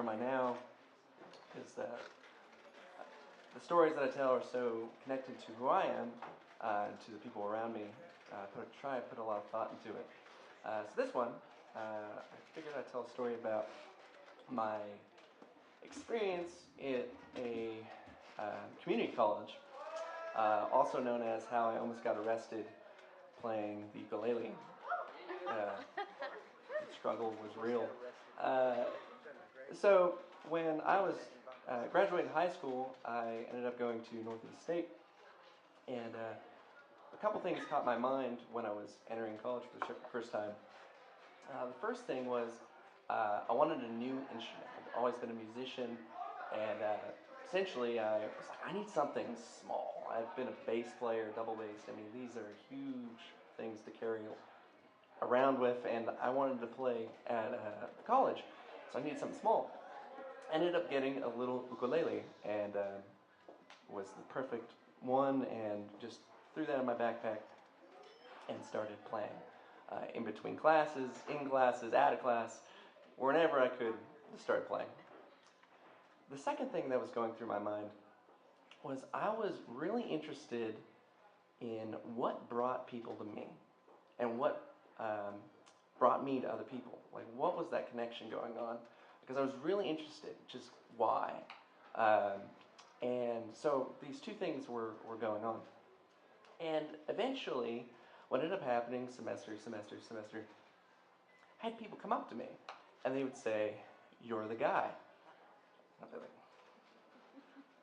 am I now is that the stories that I tell are so connected to who I am and to the people around me. Try and put a lot of thought into it. So this one, I figured I'd tell a story about my experience at a community college, also known as how I almost got arrested playing the ukulele. The struggle was real. Uh, so when I was graduating high school, I ended up going to Northeast State, and a couple things caught my mind when I was entering college for the first time. The first thing was I wanted a new instrument. I've always been a musician, and essentially I was like, I need something small. I've been a bass player, double bass. I mean, these are huge things to carry around with, and I wanted to play at college, so I needed something small. Ended up getting a little ukulele, and was the perfect one, and just threw that in my backpack and started playing. In between classes, in classes, out of class, whenever I could, start playing. The second thing that was going through my mind was I was really interested in what brought people to me and what brought me to other people. Like, what was that connection going on? Because I was really interested, just why. And so these two things were going on. And eventually, what ended up happening, semester, I had people come up to me, and they would say, "You're the guy." And I'd be like,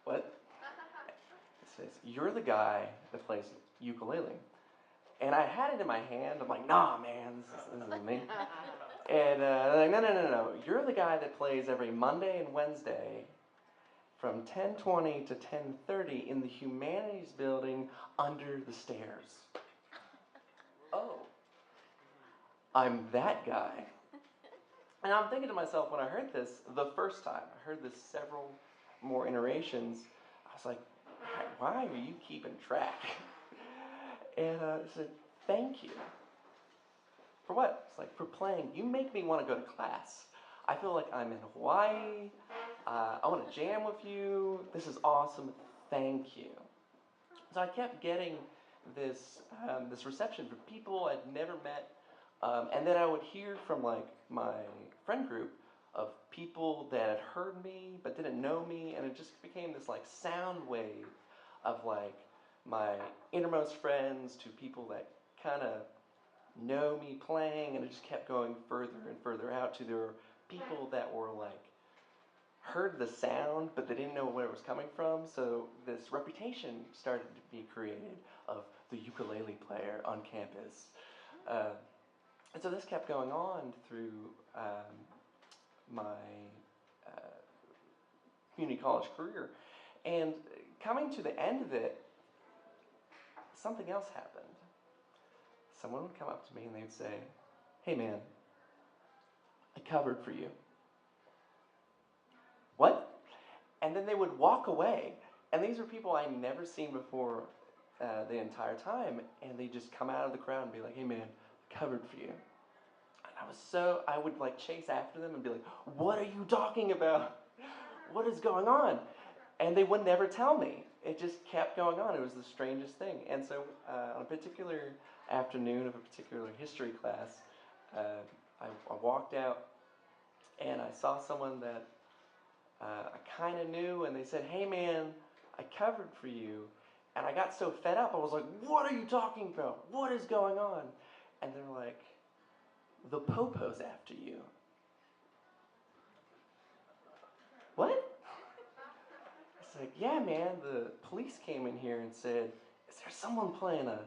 "What?" It says, "You're the guy that plays ukulele." And I had it in my hand. I'm like, "Nah, man, this isn't me." And they're like, "No. You're the guy that plays every Monday and Wednesday from 10:20 to 10:30 in the Humanities Building under the stairs." Oh, I'm that guy. And I'm thinking to myself when I heard this the first time, I heard this several more iterations, I was like, why are you keeping track? And I said, thank you. For what? It's like, for playing. You make me want to go to class. I feel like I'm in Hawaii. I want to jam with you. This is awesome. Thank you. So I kept getting this reception from people I'd never met. And then I would hear from like my friend group of people that had heard me but didn't know me, and it just became this like sound wave of like my innermost friends to people that kind of know me playing, and it just kept going further and further out to there were people that were like heard the sound but they didn't know where it was coming from, so this reputation started to be created of the ukulele player on campus. And so this kept going on through my community college career. And coming to the end of it, something else happened. Someone would come up to me and they'd say, "Hey man, I covered for you." What? And then they would walk away. And these were people I'd never seen before the entire time. And they'd just come out of the crowd and be like, "Hey man, I covered for you." And I would like chase after them and be like, "What are you talking about? What is going on?" And they would never tell me. It just kept going on. It was the strangest thing. And so on a particular afternoon of a particular history class, I walked out and I saw someone that I kind of knew, and they said, "Hey man, I covered for you." And I got so fed up, I was like, "What are you talking about? What is going on?" And they're like, "The Popo's after you." What? It's like, "Yeah, man, the police came in here and said, is there someone playing a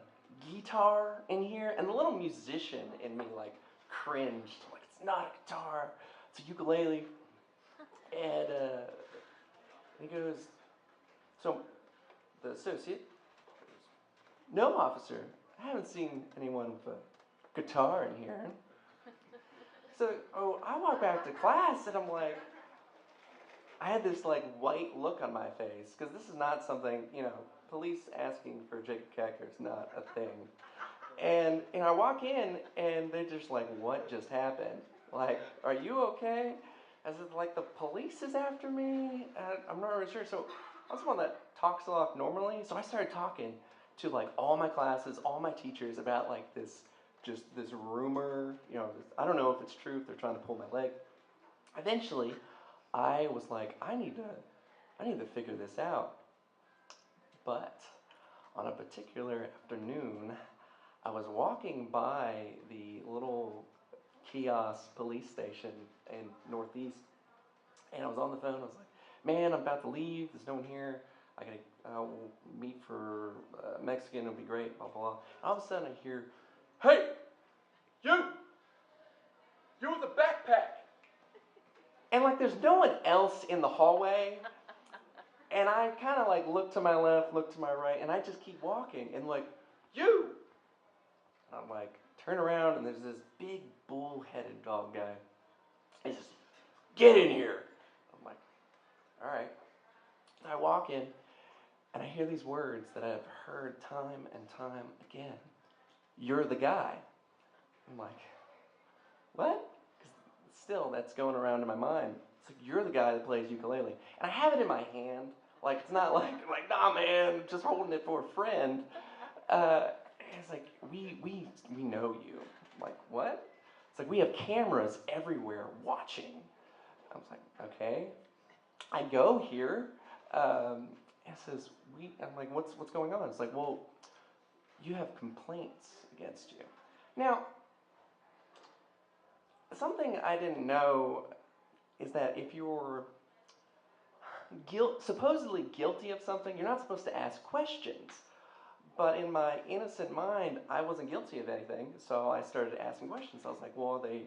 guitar in here?" And the little musician in me, like, cringed. Like, it's not a guitar, it's a ukulele. And he goes, so the associate goes, "No, officer, I haven't seen anyone with a guitar in here." So, I walk back to class and I'm like, I had this like white look on my face because this is not something, police asking for Jacob Kecker is not a thing. And I walk in and they're just like, "What just happened? Like, are you okay?" As if like the police is after me. I'm not really sure. So I was one that talks a lot normally. So I started talking to like all my classes, all my teachers about like this rumor. I don't know if it's true, if they're trying to pull my leg. Eventually, I was like, I need to figure this out. But on a particular afternoon, I was walking by the little kiosk police station in Northeast, and I was on the phone. I was like, "Man, I'm about to leave. There's no one here. I gotta we'll meet for Mexican. It'll be great." Blah blah blah. And all of a sudden, I hear, "Hey, you! You with the backpack!" And like, there's no one else in the hallway. And I kind of like look to my left, look to my right, and I just keep walking. And like, you! And I'm like, turn around, and there's this big bull-headed dog guy. He says, "Get in here!" I'm like, all right. I walk in, and I hear these words that I've heard time and time again. "You're the guy." I'm like, what? Because still, that's going around in my mind. It's like, you're the guy that plays ukulele. And I have it in my hand. Like, it's not like nah, man, I'm just holding it for a friend. It's like, we know you. I'm like, what? It's like, we have cameras everywhere watching. I was like, okay. I go here. It says, I'm like, what's going on? It's like, well, you have complaints against you. Now, something I didn't know is that if you're supposedly guilty of something, you're not supposed to ask questions. But in my innocent mind, I wasn't guilty of anything, so I started asking questions. I was like, well, are they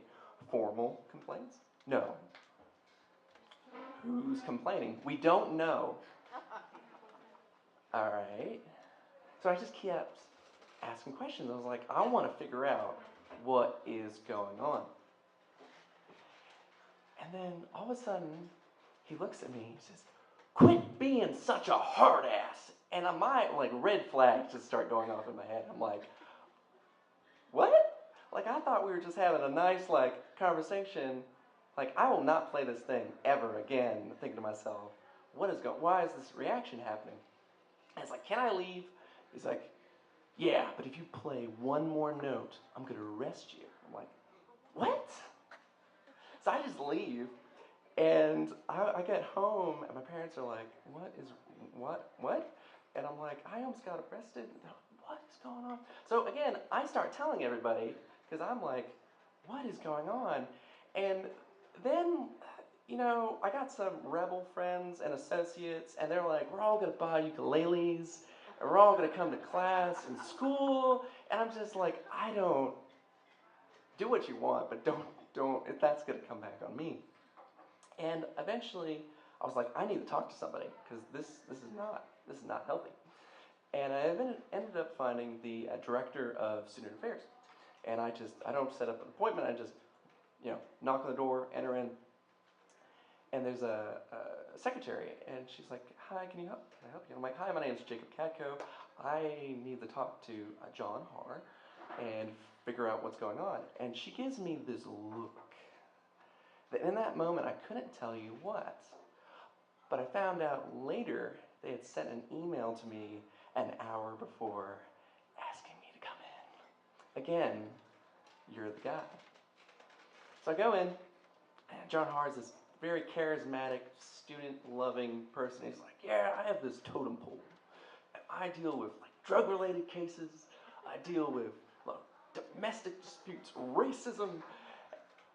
formal complaints? No. Who's complaining? We don't know. All right. So I just kept asking questions. I was like, I want to figure out what is going on. And then all of a sudden, he looks at me and he says, "Quit being such a hard ass." And my like red flags just start going off in my head. I'm like, what? Like, I thought we were just having a nice like conversation. Like, I will not play this thing ever again. Thinking to myself, why is this reaction happening? And it's like, can I leave? He's like, yeah, but if you play one more note, I'm going to arrest you. I'm like, what? So I just leave, and I get home, and my parents are like, what? And I'm like, I almost got arrested. They're like, what is going on? So again, I start telling everybody, because I'm like, what is going on? And then, I got some rebel friends and associates, and they're like, we're all going to buy ukuleles, and we're all going to come to class and school. And I'm just like, I don't, do what you want, but don't, if that's going to come back on me. And eventually, I was like, I need to talk to somebody, because this is not healthy. And I ended up finding the director of student affairs. And I don't set up an appointment. I just, knock on the door, enter in, and there's a secretary, and she's like, "Hi, can I help you?" I'm like, "Hi, my name is Jacob Katko. I need to talk to John Har and figure out what's going on." And she gives me this look that in that moment I couldn't tell you what. But I found out later they had sent an email to me an hour before asking me to come in. Again, you're the guy. So I go in, and John Har is this very charismatic, student-loving person. He's like, yeah, I have this totem pole. And I deal with like drug-related cases. I deal with like, domestic disputes, racism.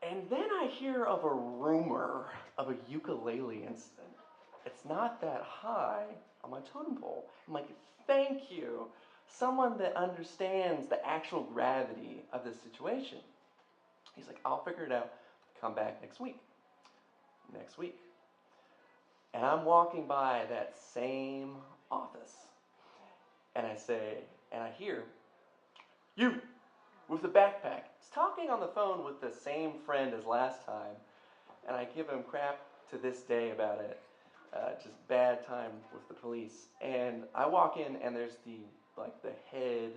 And then I hear of a rumor of a ukulele incident. It's not that high on my totem pole. I'm like, thank you. Someone that understands the actual gravity of this situation. He's like, I'll figure it out. Come back next week. Next week. And I'm walking by that same office. And I hear, you, with the backpack. He's talking on the phone with the same friend as last time. And I give him crap to this day about it. Just bad time with the police. And I walk in, and there's the head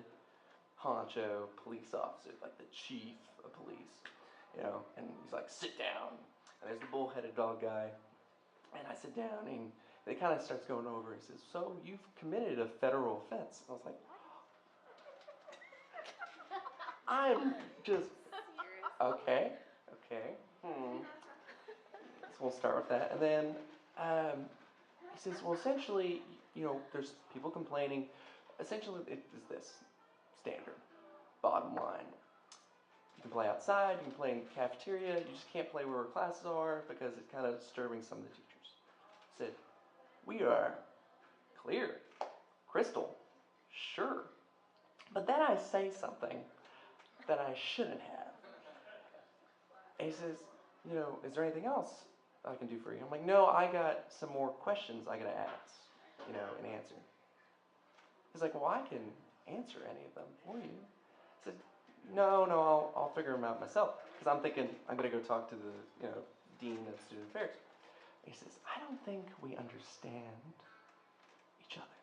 honcho police officer, like the chief of police, and he's like, sit down. And there's the bull-headed dog guy. And I sit down, and it kind of starts going over. He says, "So you've committed a federal offense." I was like, I'm just, okay, okay. So we'll start with that. And then he says, "Well, essentially, there's people complaining. Essentially, it is this standard, bottom line. You can play outside, you can play in the cafeteria, you just can't play where classes are because it's kind of disturbing some of the teachers." I said, "We are clear, crystal, sure." But then I say something that I shouldn't have. And he says, "Is there anything else I can do for you?" I'm like, "No, I got some more questions I got to ask, and answer." He's like, "Well, I can answer any of them for you." I said, No, I'll figure them out myself. Because I'm thinking I'm going to go talk to the, dean of student affairs. And he says, "I don't think we understand each other."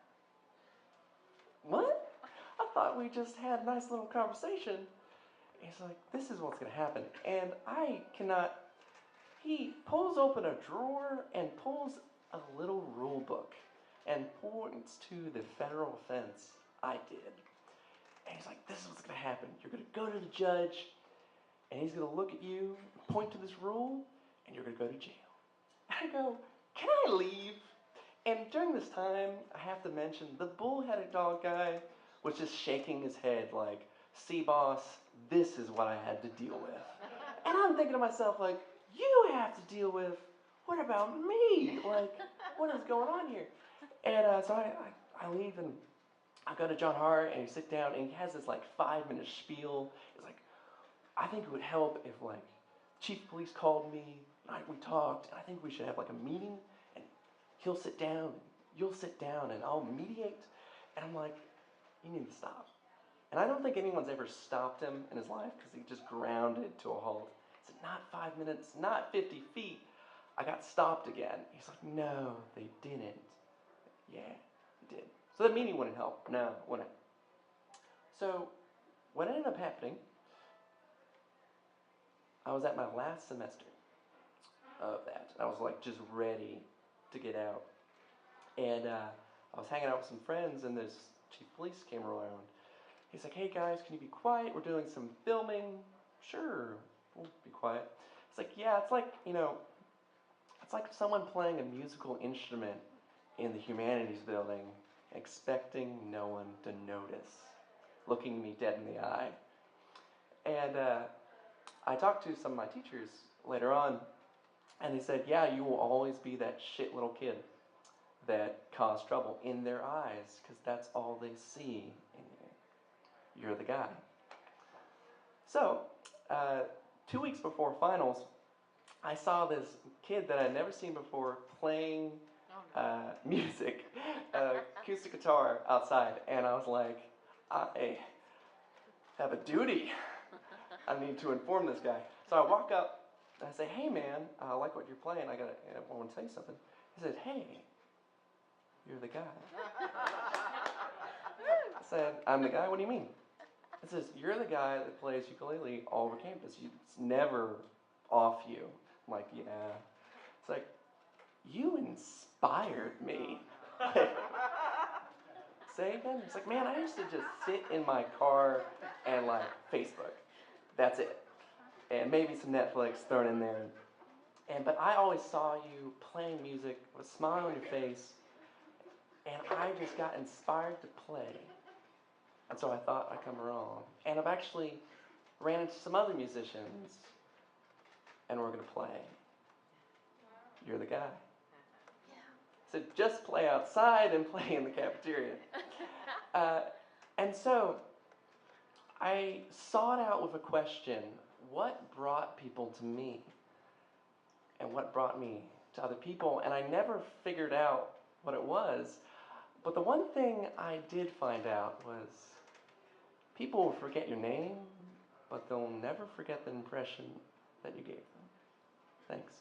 What? I thought we just had a nice little conversation. He's like, "This is what's going to happen." And I cannot. He pulls open a drawer and pulls a little rule book and points to the federal offense I did. And he's like, "This is what's going to happen. You're going to go to the judge, and he's going to look at you, point to this rule, and you're going to go to jail." And I go, "Can I leave?" And during this time, I have to mention, the bull-headed dog guy was just shaking his head like, "See, boss, this is what I had to deal with." And I'm thinking to myself, like, you have to deal with, what about me? Like, what is going on here? And so I leave, and I go to John Hart, and he sit down, and he has this, 5-minute spiel. It's like, "I think it would help if, chief of police called me, and we talked, and I think we should have, a meeting, and he'll sit down, and you'll sit down, and I'll mediate." And I'm like, "You need to stop." And I don't think anyone's ever stopped him in his life, because he just grounded to a halt. He said, "Not 5 minutes, not 50 feet. I got stopped again." He's like, "No, they didn't." "Yeah, they did." So the meeting wouldn't help. No, wouldn't. So what ended up happening, I was at my last semester of that. I was just ready to get out. And I was hanging out with some friends, and this chief of police came around. He's like, "Hey guys, can you be quiet? We're doing some filming." "Sure, we'll be quiet." It's like, "Yeah, it's like, it's like someone playing a musical instrument in the humanities building, expecting no one to notice, looking me dead in the eye." And I talked to some of my teachers later on, and they said, "Yeah, you will always be that shit little kid that caused trouble in their eyes, because that's all they see in you. You're the guy." So, 2 weeks before finals, I saw this kid that I'd never seen before playing music, acoustic guitar outside, and I was like, "I have a duty. I need to inform this guy." So I walk up and I say, "Hey man, I like what you're playing. I want to tell you something." He said, "Hey, you're the guy." I said, "I'm the guy? What do you mean?" It says, "You're the guy that plays ukulele all over campus. It's never off you." I'm like, "Yeah." It's like, "You inspired me." Say again? It's like, "Man, I used to just sit in my car and Facebook. That's it. And maybe some Netflix thrown in there. But I always saw you playing music with a smile on your face, and I just got inspired to play. And so I thought I'd come along. And I've actually ran into some other musicians, and we're going to play. You're the guy." So just play outside and play in the cafeteria. And so I sought out with a question, what brought people to me? And what brought me to other people? And I never figured out what it was. But the one thing I did find out was people will forget your name, but they'll never forget the impression that you gave them. Thanks.